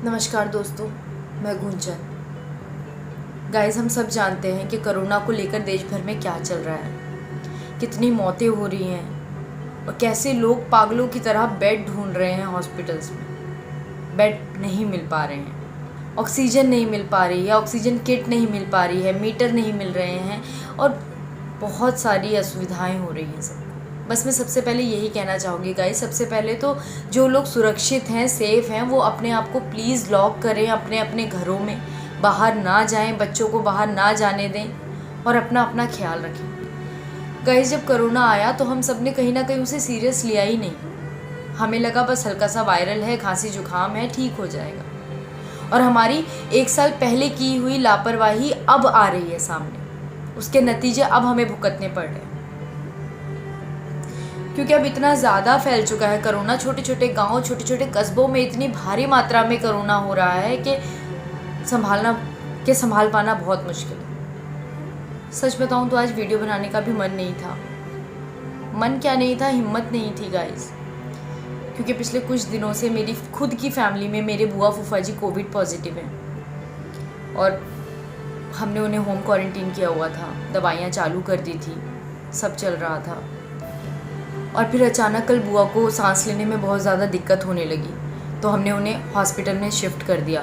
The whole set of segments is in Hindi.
नमस्कार दोस्तों, मैं गुंजन। गाइस, हम सब जानते हैं कि कोरोना को लेकर देश भर में क्या चल रहा है, कितनी मौतें हो रही हैं और कैसे लोग पागलों की तरह बेड ढूंढ रहे हैं हॉस्पिटल्स में। बेड नहीं मिल पा रहे हैं, ऑक्सीजन नहीं मिल पा रही है, ऑक्सीजन किट नहीं मिल पा रही है, मीटर नहीं मिल रहे हैं और बहुत सारी असुविधाएं हो रही हैं सबको। बस मैं सबसे पहले यही कहना चाहूँगी गाइस, सबसे पहले तो जो लोग सुरक्षित हैं, सेफ़ हैं, वो अपने आप को प्लीज़ लॉक करें अपने अपने घरों में, बाहर ना जाएं, बच्चों को बाहर ना जाने दें और अपना अपना ख्याल रखें। गाइस, जब कोरोना आया तो हम सब ने कहीं ना कहीं उसे सीरियस लिया ही नहीं। हमें लगा बस हल्का सा वायरल है, खांसी जुकाम है, ठीक हो जाएगा। और हमारी 1 साल पहले की हुई लापरवाही अब आ रही है सामने, उसके नतीजे अब हमें भुगतने पड़ रहे हैं। क्योंकि अब इतना ज़्यादा फैल चुका है कोरोना, छोटे छोटे गांव, छोटे छोटे कस्बों में इतनी भारी मात्रा में कोरोना हो रहा है कि संभाल पाना बहुत मुश्किल है। सच बताऊं तो आज वीडियो बनाने का भी मन नहीं था। मन क्या नहीं था, हिम्मत नहीं थी गाइस। क्योंकि पिछले कुछ दिनों से मेरी खुद की फैमिली में मेरे बुआ फूफा जी कोविड पॉजिटिव हैं और हमने उन्हें होम क्वारंटीन किया हुआ था, दवाइयाँ चालू कर दी थी, सब चल रहा था। और फिर अचानक कल बुआ को सांस लेने में बहुत ज़्यादा दिक्कत होने लगी, तो हमने उन्हें हॉस्पिटल में शिफ्ट कर दिया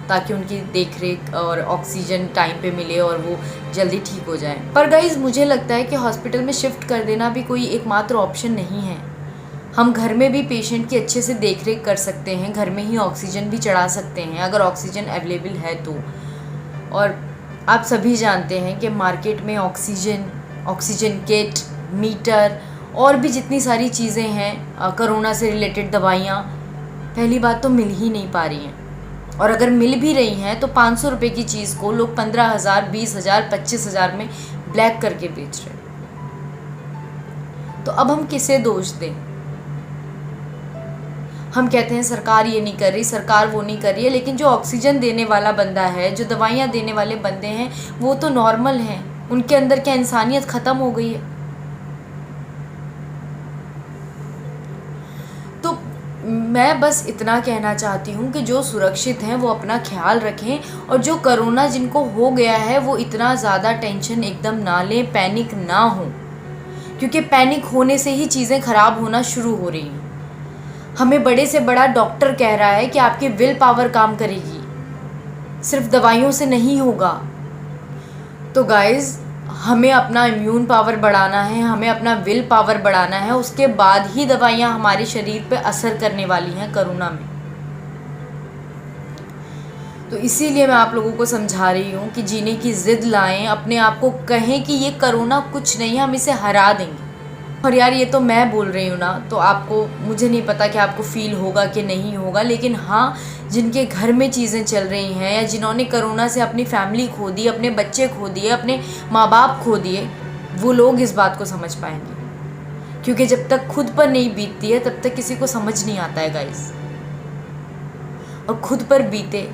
ताकि उनकी देखरेख और ऑक्सीजन टाइम पे मिले और वो जल्दी ठीक हो जाएं। पर गाइज़, मुझे लगता है कि हॉस्पिटल में शिफ्ट कर देना भी कोई एकमात्र ऑप्शन नहीं है। हम घर में भी पेशेंट की अच्छे से देखरेख कर सकते हैं, घर में ही ऑक्सीजन भी चढ़ा सकते हैं अगर ऑक्सीजन अवेलेबल है तो। और आप सभी जानते हैं कि मार्केट में ऑक्सीजन किट, मीटर और भी जितनी सारी चीज़ें हैं, कोरोना से रिलेटेड दवाइयाँ, पहली बात तो मिल ही नहीं पा रही हैं। और अगर मिल भी रही हैं तो 500 रुपये की चीज़ को लोग 15,000, 20,000, 25,000 में ब्लैक करके बेच रहे हैं। तो अब हम किसे दोष दें? हम कहते हैं सरकार ये नहीं कर रही, सरकार वो नहीं कर रही है, लेकिन जो ऑक्सीजन देने वाला बंदा है, जो दवाइयाँ देने वाले बंदे हैं, वो तो नॉर्मल हैं। उनके अंदर क्या इंसानियत ख़त्म हो गई है? तो मैं बस इतना कहना चाहती हूँ कि जो सुरक्षित हैं वो अपना ख्याल रखें, और जो कोरोना जिनको हो गया है वो इतना ज़्यादा टेंशन एकदम ना लें, पैनिक ना हो, क्योंकि पैनिक होने से ही चीज़ें ख़राब होना शुरू हो रही हैं। हमें बड़े से बड़ा डॉक्टर कह रहा है कि आपकी विल पावर काम करेगी, सिर्फ दवाइयों से नहीं होगा। तो गाइज़, हमें अपना इम्यून पावर बढ़ाना है, हमें अपना विल पावर बढ़ाना है, उसके बाद ही दवाइयाँ हमारे शरीर पे असर करने वाली हैं कोरोना में। तो इसीलिए मैं आप लोगों को समझा रही हूँ कि जीने की ज़िद लाएं, अपने आप को कहें कि ये कोरोना कुछ नहीं है, हम इसे हरा देंगे। और यार, ये तो मैं बोल रही हूँ ना, तो आपको, मुझे नहीं पता कि आपको फ़ील होगा कि नहीं होगा, लेकिन हाँ, जिनके घर में चीज़ें चल रही हैं या जिन्होंने कोरोना से अपनी फैमिली खो दी, अपने बच्चे खो दिए, अपने माँ बाप खो दिए, वो लोग इस बात को समझ पाएंगे। क्योंकि जब तक खुद पर नहीं बीतती है तब तक किसी को समझ नहीं आता है गाइस। और खुद पर बीते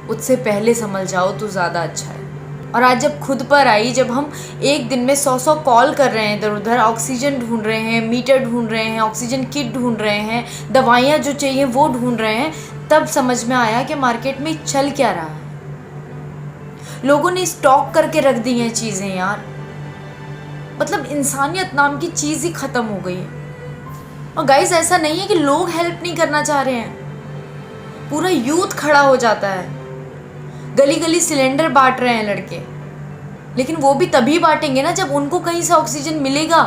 उससे पहले समझ जाओ तो ज़्यादा अच्छा है। और आज जब खुद पर आई, जब हम एक दिन में 100 कॉल कर रहे हैं इधर उधर, ऑक्सीजन ढूंढ रहे हैं, मीटर ढूंढ रहे हैं, ऑक्सीजन किट ढूंढ रहे हैं, दवाइयाँ जो चाहिए वो ढूंढ रहे हैं, तब समझ में आया कि मार्केट में चल क्या रहा है। लोगों ने स्टॉक करके रख दी हैं चीज़ें यार, मतलब इंसानियत नाम की चीज़ ही ख़त्म हो गई है। और गाइस, ऐसा नहीं है कि लोग हेल्प नहीं करना चाह रहे हैं, पूरा यूथ खड़ा हो जाता है, गली गली सिलेंडर बांट रहे हैं लड़के, लेकिन वो भी तभी बांटेंगे ना जब उनको कहीं से ऑक्सीजन मिलेगा।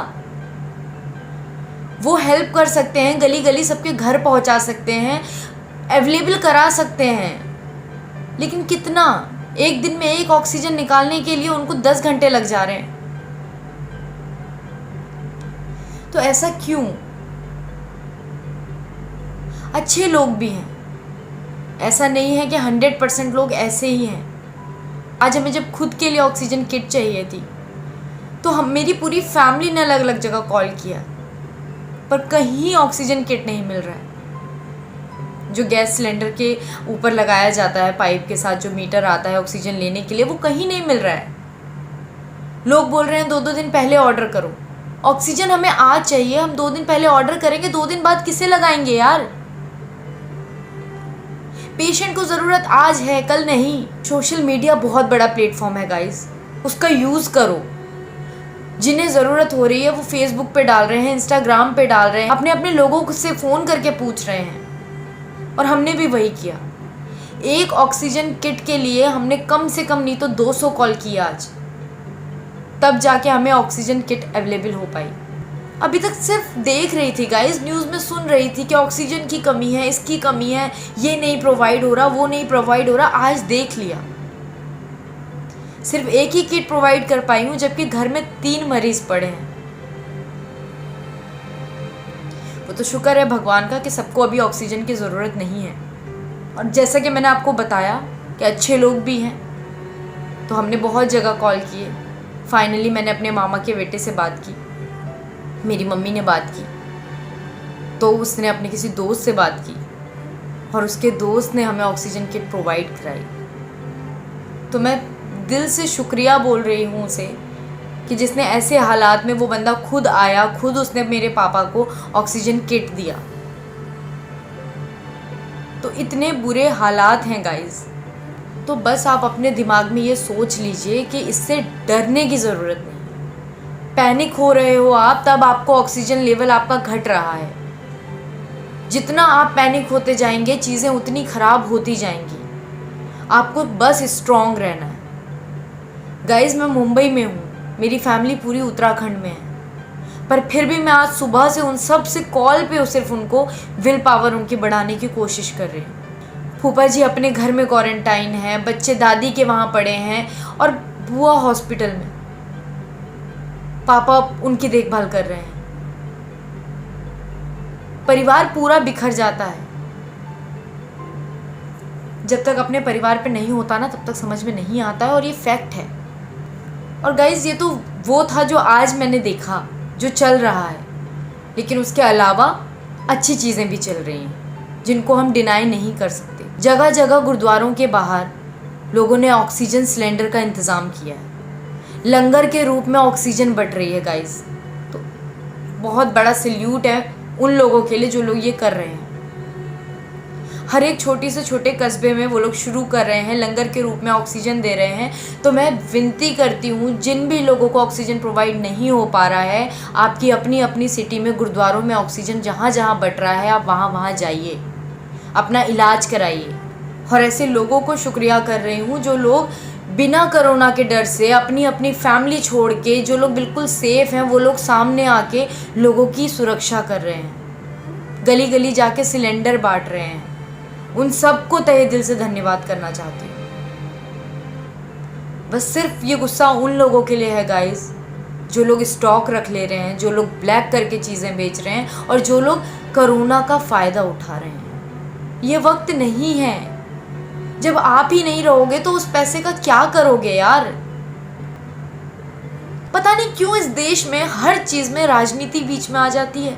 वो हेल्प कर सकते हैं, गली गली सबके घर पहुंचा सकते हैं, अवेलेबल करा सकते हैं, लेकिन कितना? एक दिन में एक ऑक्सीजन निकालने के लिए उनको 10 घंटे लग जा रहे हैं। तो ऐसा क्यों? अच्छे लोग भी हैं, ऐसा नहीं है कि 100% लोग ऐसे ही हैं। आज हमें जब खुद के लिए ऑक्सीजन किट चाहिए थी तो मेरी पूरी फैमिली ने अलग अलग जगह कॉल किया, पर कहीं ऑक्सीजन किट नहीं मिल रहा है। जो गैस सिलेंडर के ऊपर लगाया जाता है पाइप के साथ, जो मीटर आता है ऑक्सीजन लेने के लिए, वो कहीं नहीं मिल रहा है। लोग बोल रहे हैं 2-2 दिन पहले ऑर्डर करो। ऑक्सीजन हमें आज चाहिए, हम 2 दिन पहले ऑर्डर करेंगे, 2 दिन बाद किसे लगाएंगे यार? पेशेंट को ज़रूरत आज है, कल नहीं। सोशल मीडिया बहुत बड़ा प्लेटफॉर्म है गाइस, उसका यूज़ करो। जिन्हें ज़रूरत हो रही है वो फेसबुक पे डाल रहे हैं, इंस्टाग्राम पे डाल रहे हैं, अपने अपने लोगों से फ़ोन करके पूछ रहे हैं। और हमने भी वही किया। एक ऑक्सीजन किट के लिए हमने कम से कम नहीं तो 200 कॉल किया आज, तब जाके हमें ऑक्सीजन किट अवेलेबल हो पाई। अभी तक सिर्फ देख रही थी गाइस, न्यूज़ में सुन रही थी कि ऑक्सीजन की कमी है, इसकी कमी है, ये नहीं प्रोवाइड हो रहा, वो नहीं प्रोवाइड हो रहा। आज देख लिया, सिर्फ एक ही किट प्रोवाइड कर पाई हूँ, जबकि घर में 3 मरीज पड़े हैं। वो तो शुक्र है भगवान का कि सबको अभी ऑक्सीजन की ज़रूरत नहीं है। और जैसा कि मैंने आपको बताया कि अच्छे लोग भी हैं, तो हमने बहुत जगह कॉल किए। फाइनली मैंने अपने मामा के बेटे से बात की, मेरी मम्मी ने बात की, तो उसने अपने किसी दोस्त से बात की और उसके दोस्त ने हमें ऑक्सीजन किट प्रोवाइड कराई। तो मैं दिल से शुक्रिया बोल रही हूँ उसे कि जिसने ऐसे हालात में, वो बंदा खुद आया, खुद उसने मेरे पापा को ऑक्सीजन किट दिया। तो इतने बुरे हालात हैं गाइस, तो बस आप अपने दिमाग में ये सोच लीजिए कि इससे डरने की ज़रूरत नहीं। पैनिक हो रहे हो आप, तब आपको ऑक्सीजन लेवल आपका घट रहा है। जितना आप पैनिक होते जाएंगे चीज़ें उतनी ख़राब होती जाएंगी। आपको बस स्ट्रॉन्ग रहना है। गाइस मैं मुंबई में हूँ, मेरी फैमिली पूरी उत्तराखंड में है, पर फिर भी मैं आज सुबह से उन सब से कॉल पे सिर्फ उनको विल पावर उनकी बढ़ाने की कोशिश कर रही हूँ। फूफा जी अपने घर में क्वारंटाइन है, बच्चे दादी के वहाँ पड़े हैं और बुआ हॉस्पिटल में, पापा उनकी देखभाल कर रहे हैं। परिवार पूरा बिखर जाता है। जब तक अपने परिवार पे नहीं होता ना, तब तक समझ में नहीं आता है, और ये फैक्ट है। और गाइज ये तो वो था जो आज मैंने देखा, जो चल रहा है, लेकिन उसके अलावा अच्छी चीज़ें भी चल रही हैं जिनको हम डिनाई नहीं कर सकते। जगह जगह गुरुद्वारों के बाहर लोगों ने ऑक्सीजन सिलेंडर का इंतज़ाम किया है, लंगर के रूप में ऑक्सीजन बट रही है गाइज। तो बहुत बड़ा सल्यूट है उन लोगों के लिए जो लोग ये कर रहे हैं। हर एक छोटी से छोटे कस्बे में वो लोग शुरू कर रहे हैं, लंगर के रूप में ऑक्सीजन दे रहे हैं। तो मैं विनती करती हूँ, जिन भी लोगों को ऑक्सीजन प्रोवाइड नहीं हो पा रहा है, आपकी अपनी अपनी सिटी में गुरुद्वारों में ऑक्सीजन जहाँ जहाँ बट रहा है, आप वहाँ वहाँ जाइए, अपना इलाज कराइए। और ऐसे लोगों को शुक्रिया कर रही हूँ जो लोग बिना कोरोना के डर से अपनी अपनी फैमिली छोड़ के, जो लोग बिल्कुल सेफ़ हैं, वो लोग सामने आके लोगों की सुरक्षा कर रहे हैं, गली गली जाके सिलेंडर बांट रहे हैं। उन सबको तहे दिल से धन्यवाद करना चाहती हूँ। बस सिर्फ ये गुस्सा उन लोगों के लिए है गाइस, जो लोग स्टॉक रख ले रहे हैं, जो लोग ब्लैक करके चीज़ें बेच रहे हैं, और जो लोग कोरोना का फ़ायदा उठा रहे हैं। ये वक्त नहीं है, जब आप ही नहीं रहोगे तो उस पैसे का क्या करोगे यार। पता नहीं क्यों इस देश में हर चीज़ में राजनीति बीच में आ जाती है,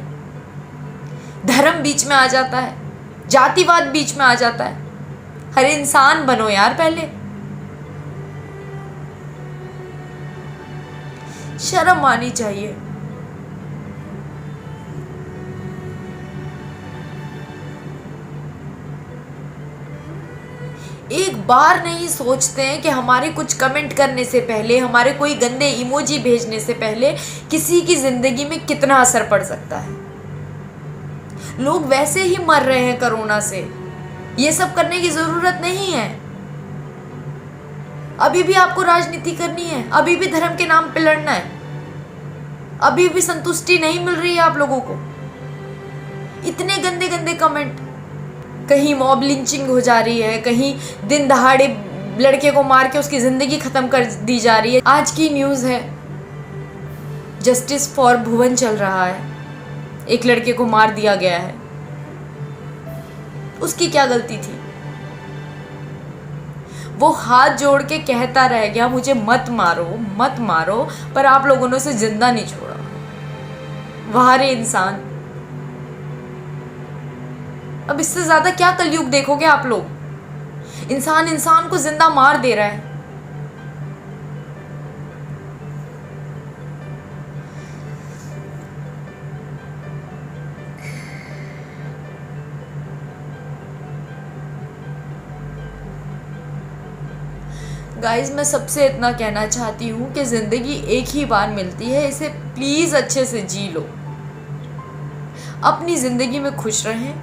धर्म बीच में आ जाता है, जातिवाद बीच में आ जाता है। हर इंसान बनो यार, पहले शर्म आनी चाहिए। एक बार नहीं सोचते हैं कि हमारे कुछ कमेंट करने से पहले, हमारे कोई गंदे इमोजी भेजने से पहले किसी की ज़िंदगी में कितना असर पड़ सकता है। लोग वैसे ही मर रहे हैं कोरोना से, ये सब करने की ज़रूरत नहीं है। अभी भी आपको राजनीति करनी है, अभी भी धर्म के नाम पे लड़ना है, अभी भी संतुष्टि नहीं मिल रही है आप लोगों को। इतने गंदे गंदे कमेंट, कहीं मॉब लिंचिंग हो जा रही है, कहीं दिन दहाड़े लड़के को मार के उसकी ज़िंदगी ख़त्म कर दी जा रही है। आज की न्यूज़ है, जस्टिस फॉर भुवन चल रहा है, एक लड़के को मार दिया गया है। उसकी क्या गलती थी? वो हाथ जोड़ के कहता रह गया, मुझे मत मारो मत मारो, पर आप लोगों ने उसे जिंदा नहीं छोड़ा। वाह रे इंसान, अब इससे ज्यादा क्या कलयुग देखोगे आप लोग। इंसान इंसान को जिंदा मार दे रहा है। गाइस मैं सबसे इतना कहना चाहती हूँ कि ज़िंदगी एक ही बार मिलती है, इसे प्लीज़ अच्छे से जी लो, अपनी ज़िंदगी में खुश रहें।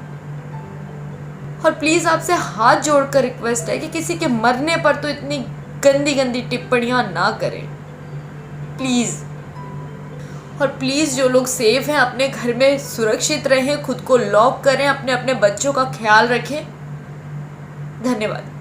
और प्लीज़ आपसे हाथ जोड़कर रिक्वेस्ट है कि किसी के मरने पर तो इतनी गंदी गंदी टिप्पणियाँ ना करें प्लीज़। और प्लीज़ जो लोग सेफ हैं अपने घर में सुरक्षित रहें, खुद को लॉक करें, अपने अपने बच्चों का ख्याल रखें। धन्यवाद।